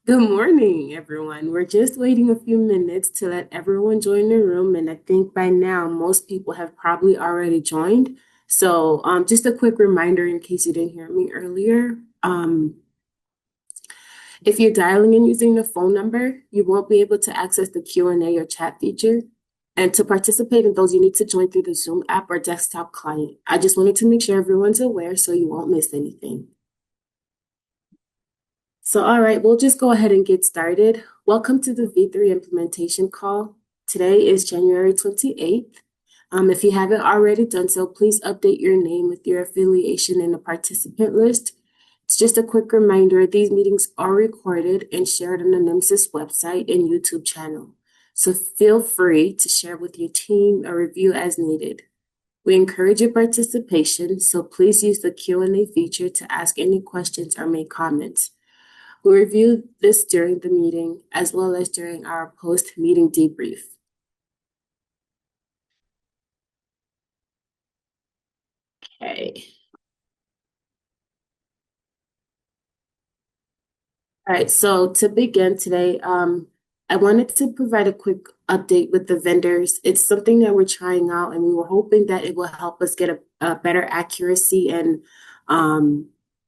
Good morning, everyone. We're just waiting a few minutes to let everyone join the room, and I think by now most people have probably already joined. So, just a quick reminder in case you didn't hear me earlier. If you're dialing in using the phone number, you won't be able to access the Q&A or chat feature. And to participate in those, you need to join through the Zoom app or desktop client. I just wanted to make sure everyone's aware so you won't miss anything. So, all right, we'll just go ahead and get started. Welcome to the V3 implementation call. Today is January 28th. If you haven't already done so, please update your name with your affiliation in the participant list. It's just a quick reminder, these meetings are recorded and shared on the NEMSIS website and YouTube channel. So feel free to share with your team or review as needed. We encourage your participation, so please use the Q&A feature to ask any questions or make comments. We'll review this during the meeting as well as during our post-meeting debrief. Okay. All right, so to begin today, I wanted to provide a quick update with the vendors. It's something that we're trying out, and we were hoping that it will help us get a better accuracy and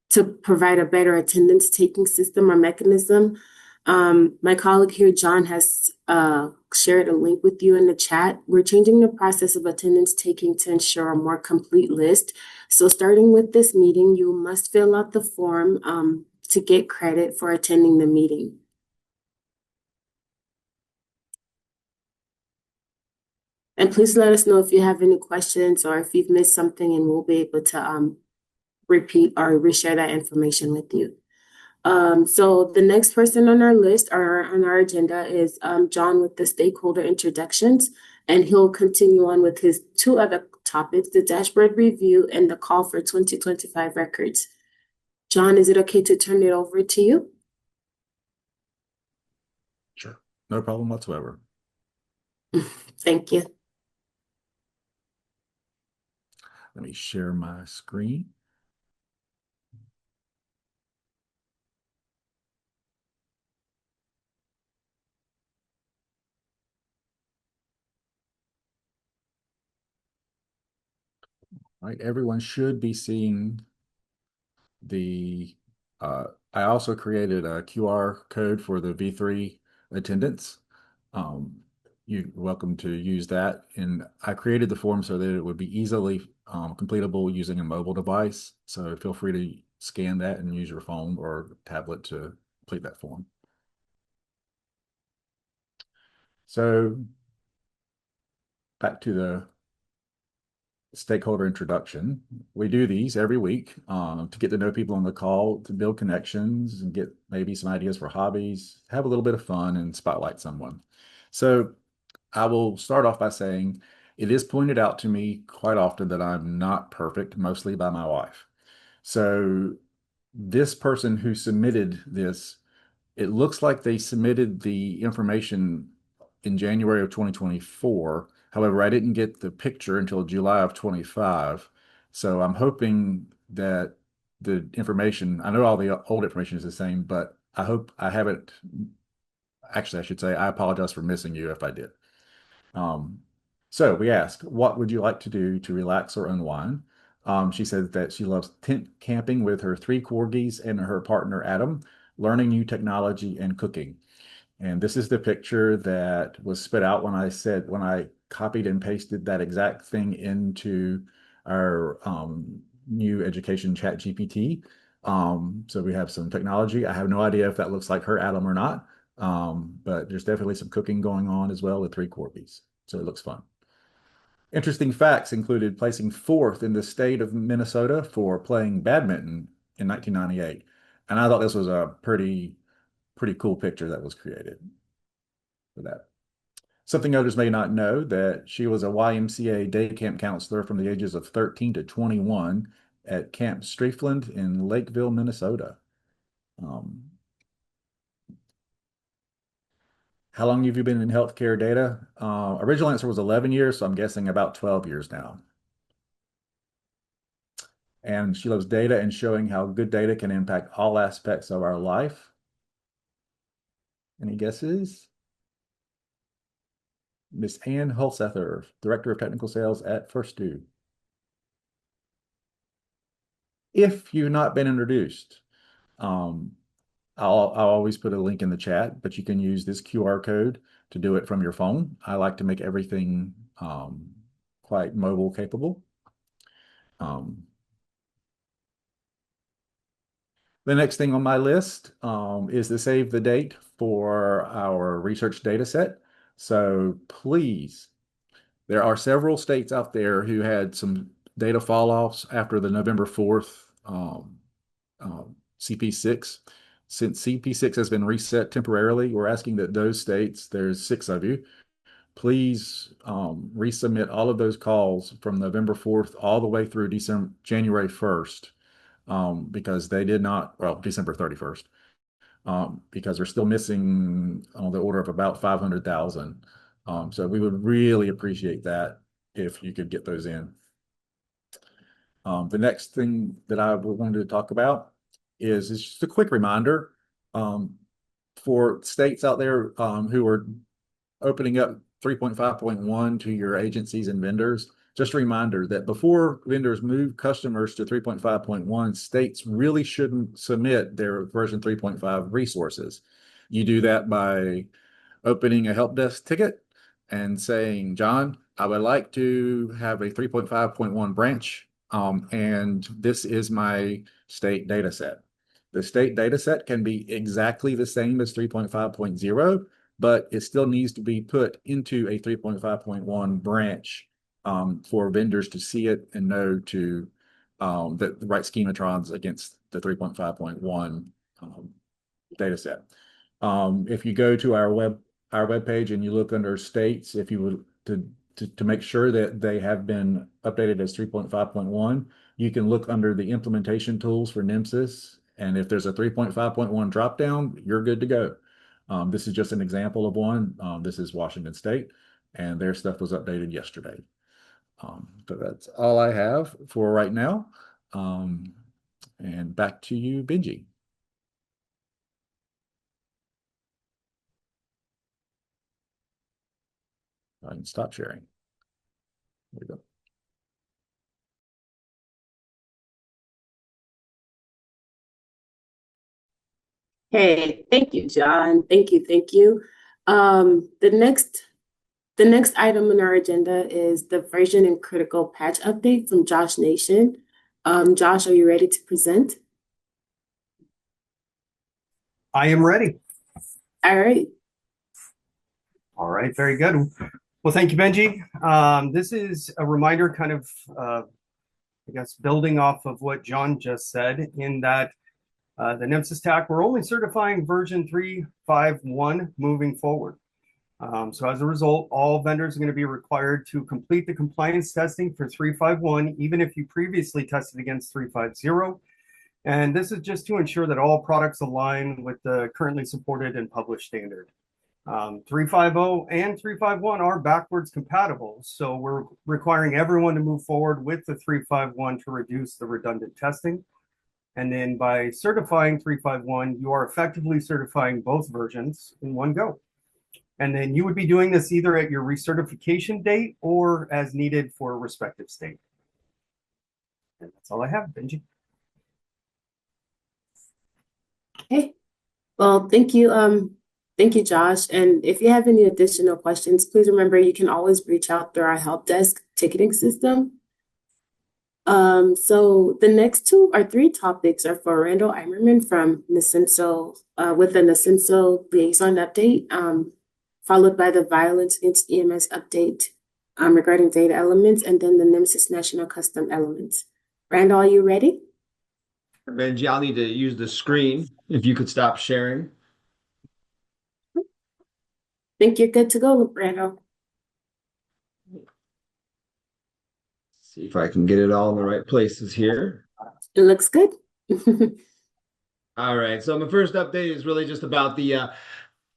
to provide a better attendance taking system or mechanism. My colleague here, John, has shared a link with you in the chat. We're changing the process of attendance taking to ensure a more complete list. So starting with this meeting, you must fill out the form to get credit for attending the meeting. And please let us know if you have any questions or if you've missed something, and we'll be able to repeat or reshare that information with you. So the next person on our list or on our agenda is John with the stakeholder introductions, and he'll continue on with his two other topics, the dashboard review and the call for 2025 records. John, is it okay to turn it over to you? Sure. No problem whatsoever. Thank you. Let me share my screen. All right, everyone should be seeing the, I also created a QR code for the V3 attendance. You're welcome to use that. And I created the form so that it would be easily completable using a mobile device. So feel free to scan that and use your phone or tablet to complete that form. So back to the stakeholder introduction. We do these every week to get to know people on the call, to build connections and get maybe some ideas for hobbies, have a little bit of fun and spotlight someone. So I will start off by saying it is pointed out to me quite often that I'm not perfect, mostly by my wife. So this person who submitted this, it looks like they submitted the information in January of 2024. However, I didn't get the picture until July of 25. So I'm hoping that the information, I know all the old information is the same, but I hope I haven't, actually, I should say, I apologize for missing you if I did. So we asked, what would you like to do to relax or unwind? She said that she loves tent camping with her three corgis and her partner, Adam, learning new technology and cooking. And this is the picture that was spit out when I copied and pasted that exact thing into our new education chat GPT. So we have some technology. I have no idea if that looks like her Adam or not, but there's definitely some cooking going on as well with three corgis. So it looks fun. Interesting facts included placing fourth in the state of Minnesota for playing badminton in 1998. And I thought this was a pretty cool picture that was created for that. Something others may not know that she was a YMCA day camp counselor from the ages of 13 to 21 at Camp Streifland in Lakeville, Minnesota. How long have you been in healthcare data? Original answer was 11 years, so I'm guessing about 12 years now. And she loves data and showing how good data can impact all aspects of our life. Any guesses? Miss Ann Hulsether, Director of Technical Sales at First Due. If you've not been introduced, I'll always put a link in the chat, but you can use this QR code to do it from your phone. I like to make everything quite mobile capable. The next thing on my list is to save the date for our research data set. So please, there are several states out there who had some data fall-offs after the November 4th CP6. Since CP6 has been reset temporarily, we're asking that those states, there's 6 of you, please resubmit all of those calls from November 4th all the way through January 1st, because they did not, well, December 31st, because they're still missing on the order of about 500,000. So we would really appreciate that if you could get those in. The next thing that I wanted to talk about is just a quick reminder for states out there who are opening up 3.5.1 to your agencies and vendors. Just a reminder that before vendors move customers to 3.5.1, states really shouldn't submit their version 3.5 resources. You do that by opening a help desk ticket and saying, John, I would like to have a 3.5.1 branch, and this is my state data set. The state data set can be exactly the same as 3.5.0, but it still needs to be put into a 3.5.1 branch for vendors to see it and know to the right schematrons against the 3.5.1 data set. If you go to our webpage and you look under states, if you would to make sure that they have been updated as 3.5.1, you can look under the implementation tools for NEMSIS. And if there's a 3.5.1 dropdown, you're good to go. This is just an example of one. This is Washington State, and their stuff was updated yesterday. So that's all I have for right now. And back to you, Bengie. I can stop sharing. There we go. Hey, thank you, John. Thank you, thank you. The next item on our agenda is the version and critical patch update from Josh Nation. Josh, are you ready to present? I am ready. All right. All right, very good. Well, thank you, Bengie. This is a reminder, kind of, I guess, building off of what John just said, in that the NEMSIS TAC, we're only certifying version 3.5.1 moving forward. So as a result, all vendors are going to be required to complete the compliance testing for 3.5.1, even if you previously tested against 3.5.0. And this is just to ensure that all products align with the currently supported and published standard. 3.5.0 and 3.5.1 are backwards compatible, so we're requiring everyone to move forward with the 3.5.1 to reduce the redundant testing. And then by certifying 3.5.1, you are effectively certifying both versions in one go. And then you would be doing this either at your recertification date or as needed for a respective state. And that's all I have, Bengie. Okay. Well, thank you. Thank you, Josh. And if you have any additional questions, please remember you can always reach out through our help desk ticketing system. So the next three topics are for Randall Eimerman from NASEMSO, with the NASEMSO Liaison update, followed by the Violence Against EMS update regarding data elements, and then the NEMSIS National Custom Elements. Randall, are you ready? Bengie, I'll need to use the screen. If you could stop sharing. Think you're good to go, Randall. See if I can get it all in the right places here. It looks good. All right. So my first update is really just about the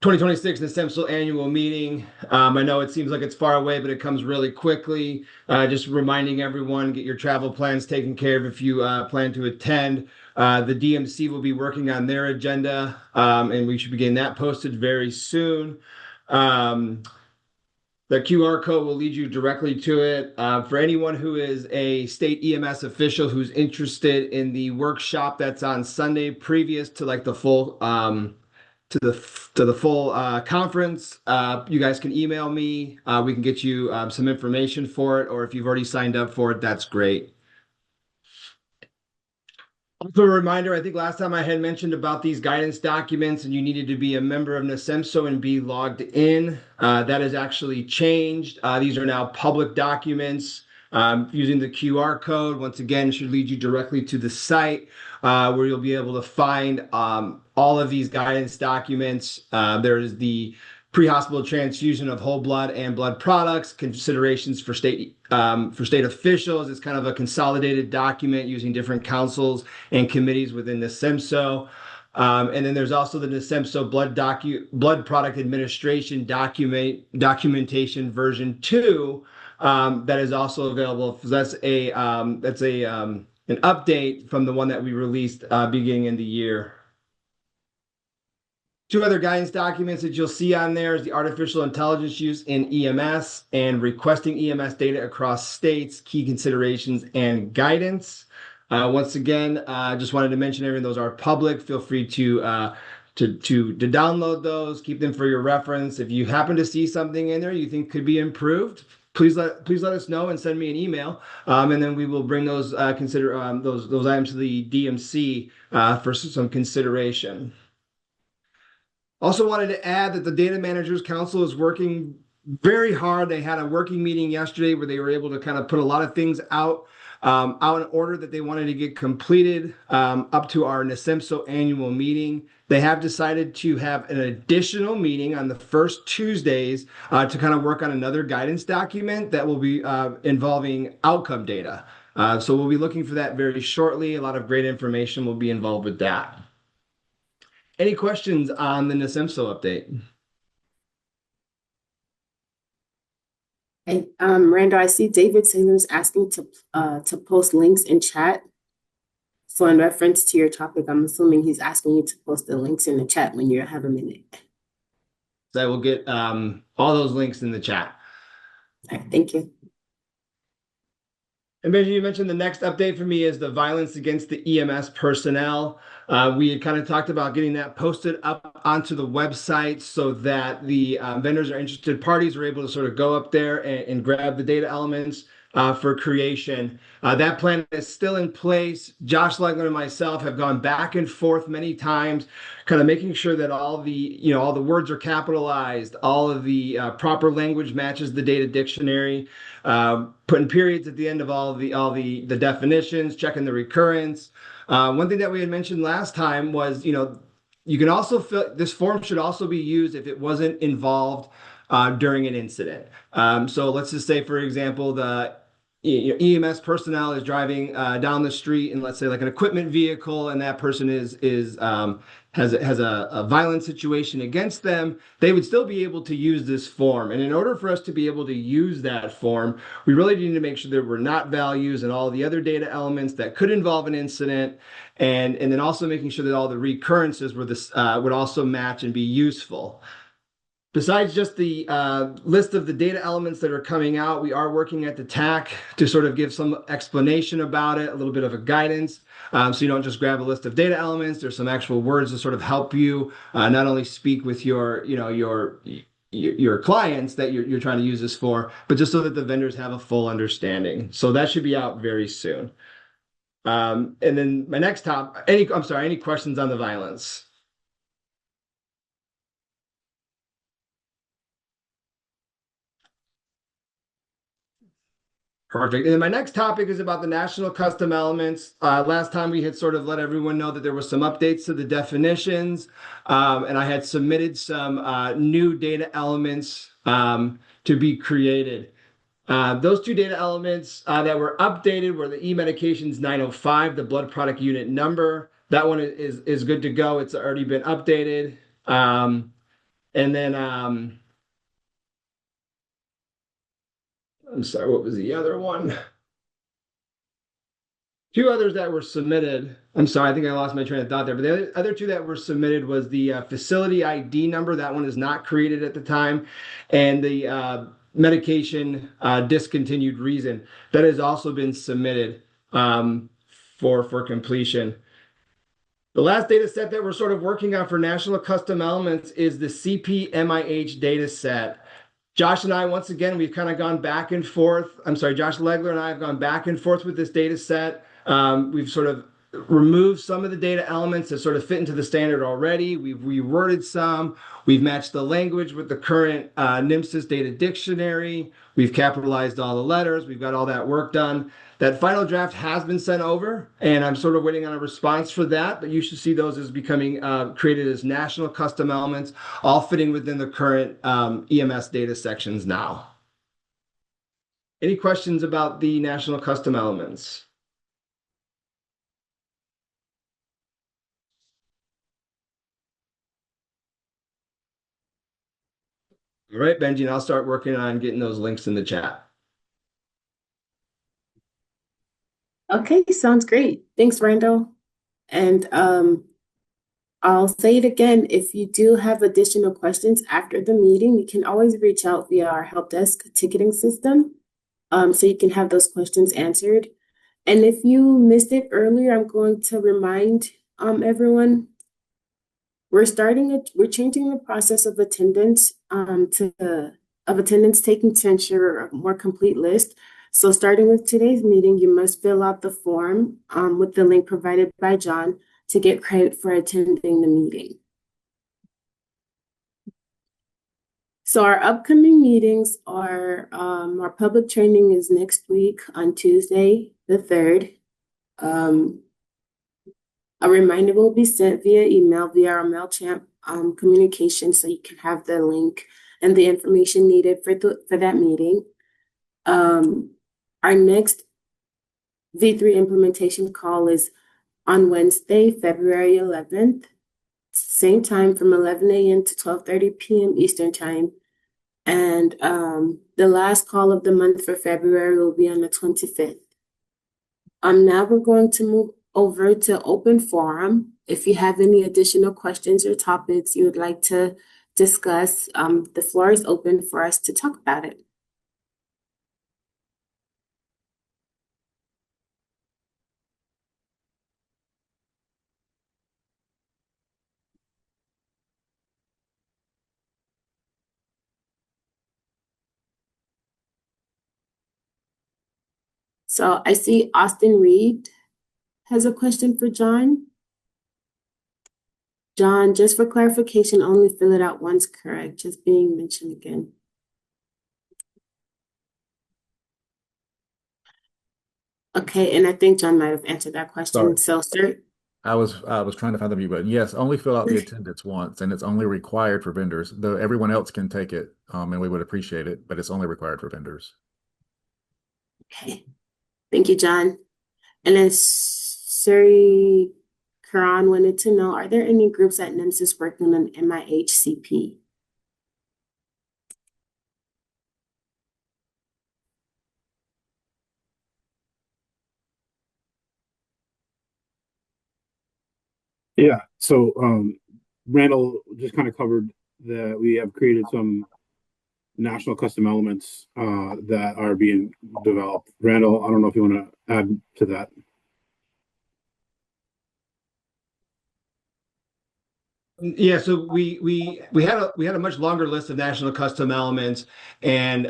2026 NASEMSO annual meeting. I know it seems like it's far away, but it comes really quickly. Just reminding everyone, get your travel plans taken care of if you plan to attend. The DMC will be working on their agenda, and we should be getting that posted very soon. The QR code will lead you directly to it. For anyone who is a state EMS official who's interested in the workshop that's on Sunday previous to like the full to the full conference, you guys can email me. We can get you some information for it, or if you've already signed up for it, that's great. Also, a reminder, I think last time I had mentioned about these guidance documents and you needed to be a member of NASEMSO and be logged in. That has actually changed. These are now public documents. Using the QR code, once again, should lead you directly to the site where you'll be able to find all of these guidance documents. There is the pre-hospital transfusion of whole blood and blood products, considerations for state officials. It's kind of a consolidated document using different councils and committees within the NASEMSO. And then there's also the NASEMSO blood product administration documentation version 2 that is also available. That's an update from the one that we released beginning in the year. 2 other guidance documents that you'll see on there is the artificial intelligence use in EMS and requesting EMS data across states, key considerations and guidance. Once again, just wanted to mention everything. Those are public. Feel free to download those, keep them for your reference. If you happen to see something in there you think could be improved, please let us know and send me an email, and then we will bring those items to the DMC for some consideration. Also wanted to add that the Data Managers Council is working very hard. They had a working meeting yesterday where they were able to kind of put a lot of things out in order that they wanted to get completed up to our NASEMSO annual meeting. They have decided to have an additional meeting on the first Tuesdays to kind of work on another guidance document that will be involving outcome data. So we'll be looking for that very shortly. A lot of great information will be involved with that. Any questions on the NASEMSO update? Hey, Randall, I see David Saylor's asking to post links in chat. So in reference to your topic, I'm assuming he's asking you to post the links in the chat when you have a minute. So I will get all those links in the chat. All right, thank you. And Benji, you mentioned the next update for me is the violence against the EMS personnel. We had kind of talked about getting that posted up onto the website so that the vendors or interested parties are able to sort of go up there and grab the data elements for creation. That plan is still in place. Josh Legler and myself have gone back and forth many times, kind of making sure that all the words are capitalized, all of the proper language matches the data dictionary, putting periods at the end of all the definitions, checking the recurrence. One thing that we had mentioned last time was, you can also this form should also be used if it wasn't involved during an incident. So let's just say, for example, the EMS personnel is driving down the street in, let's say, like an equipment vehicle, and that person has a violent situation against them. They would still be able to use this form. And in order for us to be able to use that form, we really need to make sure there were not values and all the other data elements that could involve an incident, and then also making sure that all the recurrences would also match and be useful. Besides just the list of the data elements that are coming out, we are working at the TAC to sort of give some explanation about it, a little bit of a guidance. So you don't just grab a list of data elements. There's some actual words to sort of help you not only speak with your clients that you're trying to use this for, but just so that the vendors have a full understanding. So that should be out very soon. And then my next any questions on the violence? Perfect. And then my next topic is about the national custom elements. Last time we had sort of let everyone know that there were some updates to the definitions, and I had submitted some new data elements to be created. Those 2 data elements that were updated were the e-medications 905, the blood product unit number. That one is good to go. It's already been updated. And then I'm sorry, what was the other one? Two others that were submitted. I'm sorry, I think I lost my train of thought there. But the other two that were submitted was the facility ID number. That one is not created at the time. And the medication discontinued reason. That has also been submitted for completion. The last data set that we're sort of working on for national custom elements is the CPMIH data set. Josh and I, once again, we've kind of gone back and forth. I'm sorry, Josh Legler and I have gone back and forth with this data set. We've sort of removed some of the data elements that sort of fit into the standard already. We've reworded some. We've matched the language with the current NEMSIS data dictionary. We've capitalized all the letters. We've got all that work done. That final draft has been sent over, and I'm sort of waiting on a response for that, but you should see those as becoming created as national custom elements, all fitting within the current EMS data sections now. Any questions about the national custom elements? All right, Benji, and I'll start working on getting those links in the chat. Okay, sounds great. Thanks, Randall. And I'll say it again, if you do have additional questions after the meeting, you can always reach out via our help desk ticketing system, so you can have those questions answered. And if you missed it earlier, I'm going to remind everyone, we're changing the process of attendance taking to ensure a more complete list. So starting with today's meeting, you must fill out the form with the link provided by John to get credit for attending the meeting. So our upcoming meetings are, our public training is next week on Tuesday, the 3rd. A reminder will be sent via email via our MailChimp communication, so you can have the link and the information needed for that meeting. Our next V3 implementation call is on Wednesday, February 11th, same time from 11 a.m. to 12:30 p.m. Eastern Time. And the last call of the month for February will be on the 25th. Now we're going to move over to open forum. If you have any additional questions or topics you would like to discuss, the floor is open for us to talk about it. So I see Austin Reed has a question for John. John, just for clarification, only fill it out once, correct? Just being mentioned again. Okay, and I think John might have answered that question. Sorry. So, sir. I was trying to find the mute button. Yes, only fill out the attendance once, and it's only required for vendors, though everyone else can take it, and we would appreciate it, but it's only required for vendors. Okay, thank you, John. And then Suri Karan wanted to know, are there any groups at NEMSIS working on MIHCP? Yeah, so Randall just kind of covered that we have created some national custom elements that are being developed. Randall, I don't know if you want to add to that. Yeah, so we had a much longer list of national custom elements, and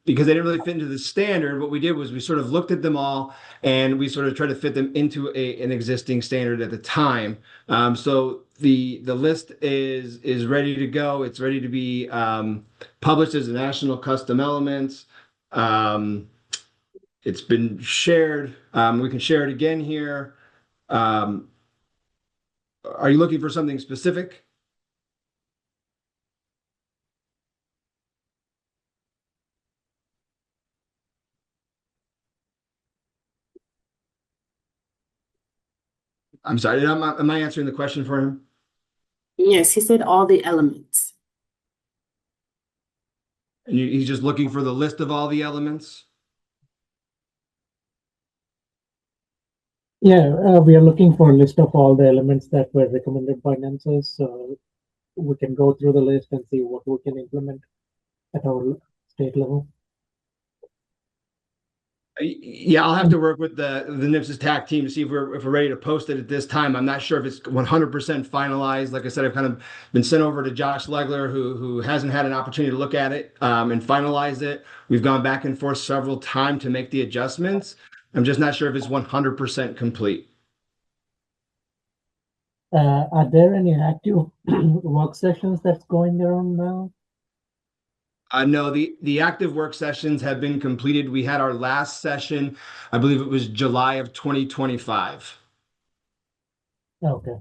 because they didn't really fit into the standard, what we did was we sort of looked at them all and we sort of tried to fit them into an existing standard at the time. So the list is ready to go. It's ready to be published as a national custom elements. It's been shared. We can share it again here. Are you looking for something specific? I'm sorry, am I answering the question for him? Yes, he said all the elements. And he's just looking for the list of all the elements? Yeah, we are looking for a list of all the elements that were recommended by NEMSIS, so we can go through the list and see what we can implement at our state level. Yeah, I'll have to work with the NEMSIS TAC team to see if we're ready to post it at this time. I'm not sure if it's 100% finalized. Like I said, I've kind of been sent over to Josh Legler, who hasn't had an opportunity to look at it and finalize it. We've gone back and forth several times to make the adjustments. I'm just not sure if it's 100% complete. Are there any active work sessions that's going around now? No, the active work sessions have been completed. We had our last session, I believe it was July of 2025. Okay.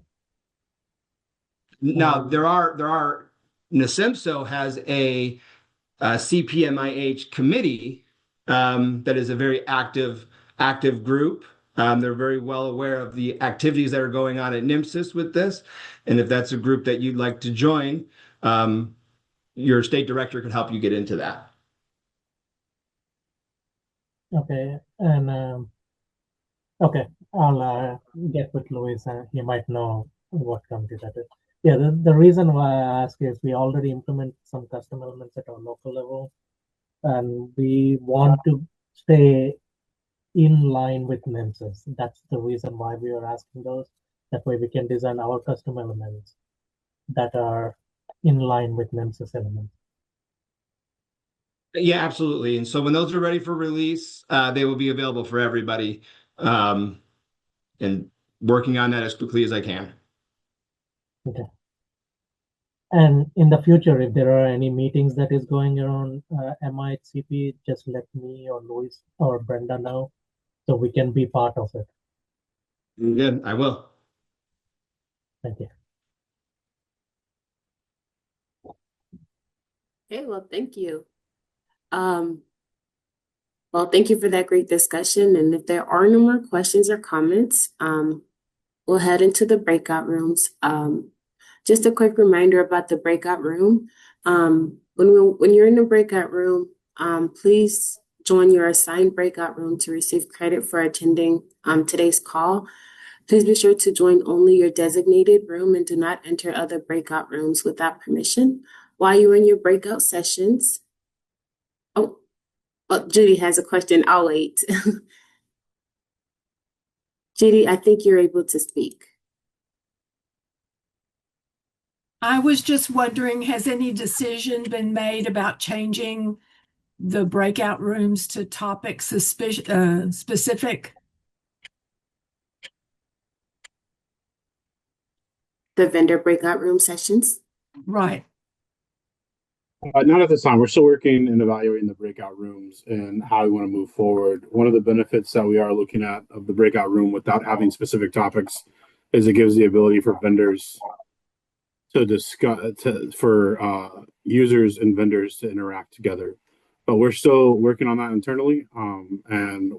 Now there are NASEMSO has a CPMIH committee that is a very active group. They're very well aware of the activities that are going on at NEMSIS with this, and if that's a group that you'd like to join, your state director could help you get into that. Okay, and okay, I'll get with Luis, and he might know what committee that is. Yeah, the reason why I ask is we already implement some custom elements at our local level, and we want to stay in line with NEMSIS. That's the reason why we are asking those. That way we can design our custom elements that are in line with NEMSIS elements. Yeah, absolutely. And so when those are ready for release, they will be available for everybody. And working on that as quickly as I can. Okay. And in the future, if there are any meetings that is going around MIHCP, just let me or Luis or Brenda know so we can be part of it. Good, I will. Thank you. Okay, well, thank you. Well, thank you for that great discussion. And if there are no more questions or comments, we'll head into the breakout rooms. Just a quick reminder about the breakout room. When you're in the breakout room, please join your assigned breakout room to receive credit for attending today's call. Please be sure to join only your designated room and do not enter other breakout rooms without permission. While you're in your breakout sessions, Judy has a question. I'll wait. Judy, I think you're able to speak. I was just wondering, has any decision been made about changing the breakout rooms to topic specific? The vendor breakout room sessions? Right. Not at this time. We're still working and evaluating the breakout rooms and how we want to move forward. One of the benefits that we are looking at of the breakout room without having specific topics is it gives the ability for vendors to discuss, for users and vendors to interact together. But we're still working on that internally. And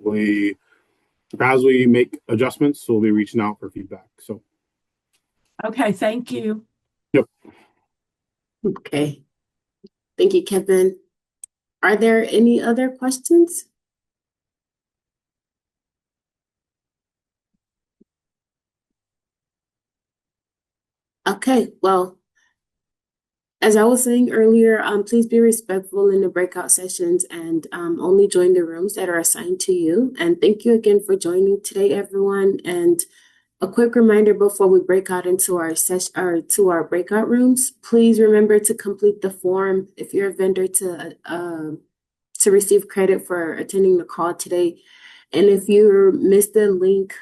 as we make adjustments, we'll be reaching out for feedback. So. Okay, thank you. Yep. Okay. Thank you, Kevin. Are there any other questions? Okay, well, as I was saying earlier, please be respectful in the breakout sessions and only join the rooms that are assigned to you. And thank you again for joining today, everyone. And a quick reminder before we break out into our session or to our breakout rooms, please remember to complete the form if you're a vendor to receive credit for attending the call today. And if you missed the link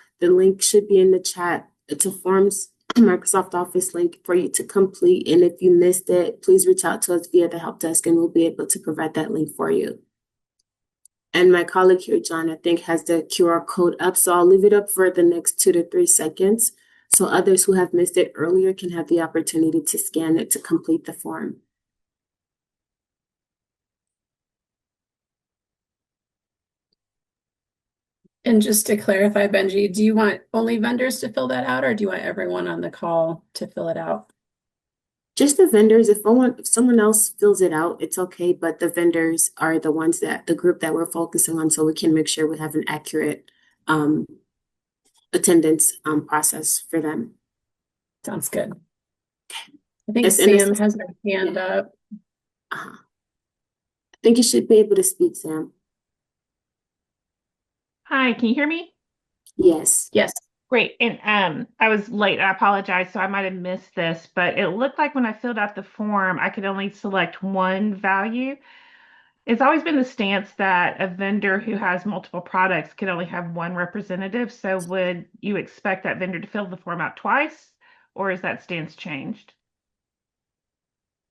should be in the chat. It's a Forms Microsoft Office link for you to complete. And if you missed it, please reach out to us via the help desk and we'll be able to provide that link for you. And my colleague here, John, I think has the QR code up. So I'll leave it up for the next 2 to 3 seconds. So others who have missed it earlier can have the opportunity to scan it to complete the form. And just to clarify, Bengie, do you want only vendors to fill that out or do you want everyone on the call to fill it out? Just the vendors. If someone else fills it out, it's okay. But the vendors are the ones the group that we're focusing on, so we can make sure we have an accurate attendance process for them. Sounds good. I think Yes, and Sam has her hand up. I think you should be able to speak, Sam. Hi, can you hear me? Yes. Yes. Great. And I was late. I apologize, so I might have missed this, but it looked like when I filled out the form, I could only select one value. It's always been the stance that a vendor who has multiple products can only have one representative. So would you expect that vendor to fill the form out twice, or is that stance changed?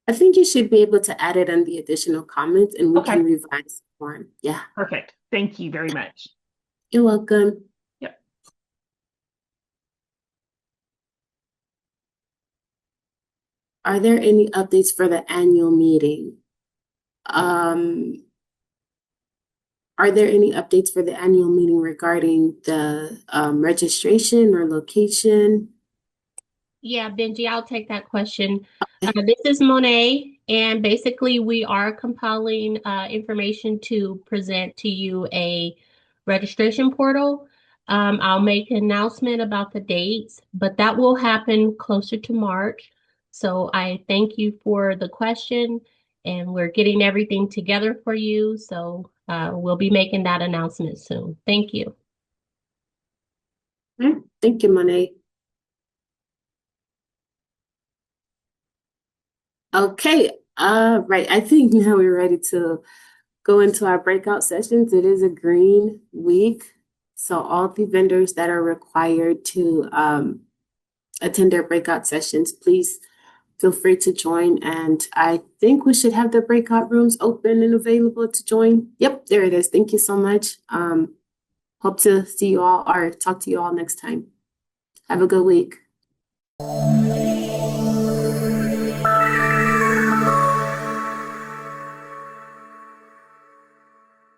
I think you should be able to add it on the additional comments and we can revise the form. Yeah. Perfect. Thank you very much. You're welcome. Yep. Are there any updates for the annual meeting? Are there any updates for the annual meeting regarding the registration or location? Yeah, Benji, I'll take that question. This is Monet, and basically we are compiling information to present to you a registration portal. I'll make an announcement about the dates, but that will happen closer to March. So I thank you for the question, and we're getting everything together for you. So we'll be making that announcement soon. Thank you. Thank you, Monet. Okay, right. I think now we're ready to go into our breakout sessions. It is a green week, so all the vendors that are required to attend their breakout sessions, please feel free to join. And I think we should have the breakout rooms open and available to join. Yep, there it is. Thank you so much. Hope to see you all or talk to you all next time. Have a good week.